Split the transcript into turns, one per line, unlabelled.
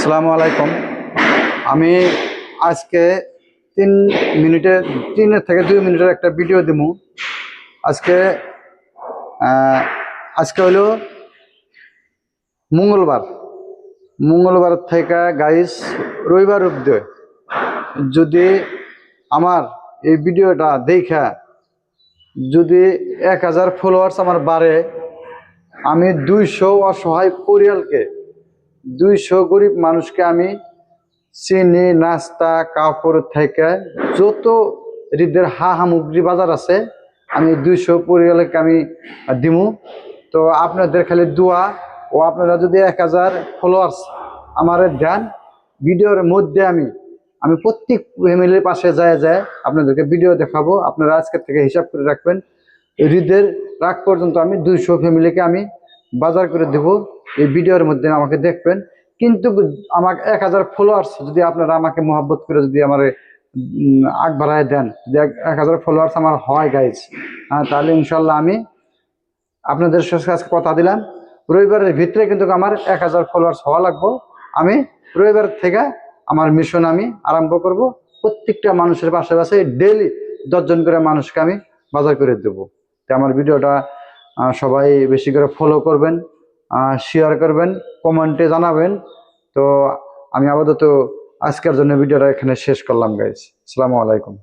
আসসালামু আলাইকুম। আমি আজকে 3 থেকে 2 মিনিটের একটা ভিডিও দিব। আজকে আজকে হলো মঙ্গলবার। মঙ্গলবার থেকে গাইস রবিবার অব্দি যদি আমার এই ভিডিওটা দেখা যদি 1000 ফলোয়ার্স আমার বাড়ে, আমি 200 অসহায় পরিয়ালকে, 200 গরিব মানুষকে আমি চিনি, নাস্তা, কাপড় থেকে যত ঈদের সামগ্রী বাজার আছে আমি 200 পরিবারকে আমি দিমু। তো আপনাদের খালি দোয়া ও আপনারা যদি 1000 ফলোয়ার্স আমার দেন, ভিডিওর মধ্যে আমি প্রত্যেক ফ্যামিলির পাশে যায় আপনাদেরকে ভিডিও দেখাবো। আপনারা আজকের থেকে হিসাব করে রাখবেন, ঈদের রাগ পর্যন্ত আমি 200 ফ্যামিলিকে আমি বাজার করে দেব। এই ভিডিওর মধ্যে আমাকে দেখবেন, কিন্তু আমাকে 1000 ফলোয়ার্স যদি আপনারা আমাকে মহব্বত করে যদি আমার আগ বাড়ায় দেন, যদি 1000 ফলোয়ার্স আমার হয় গাইজ, তাহলে ইনশাল্লাহ আমি আপনাদের কাছে কথা দিলাম, রবিবারের ভিতরে কিন্তু আমার 1000 ফলোয়ার্স হওয়া লাগবে। আমি রবিবার থেকে আমার মিশন আমি আরম্ভ করব। প্রত্যেকটা মানুষের পাশে পাশে ডেইলি 10 জন করে মানুষকে আমি বাজার করে দেবো। তো আমার ভিডিওটা সবাই বেশি করে ফলো করবেন, শেয়ার করবেন, কমেন্টে জানাবেন। তো আমি আপাতত আজকের জন্য ভিডিওটা এখানে শেষ করলাম গাইজ। আসসালামু আলাইকুম।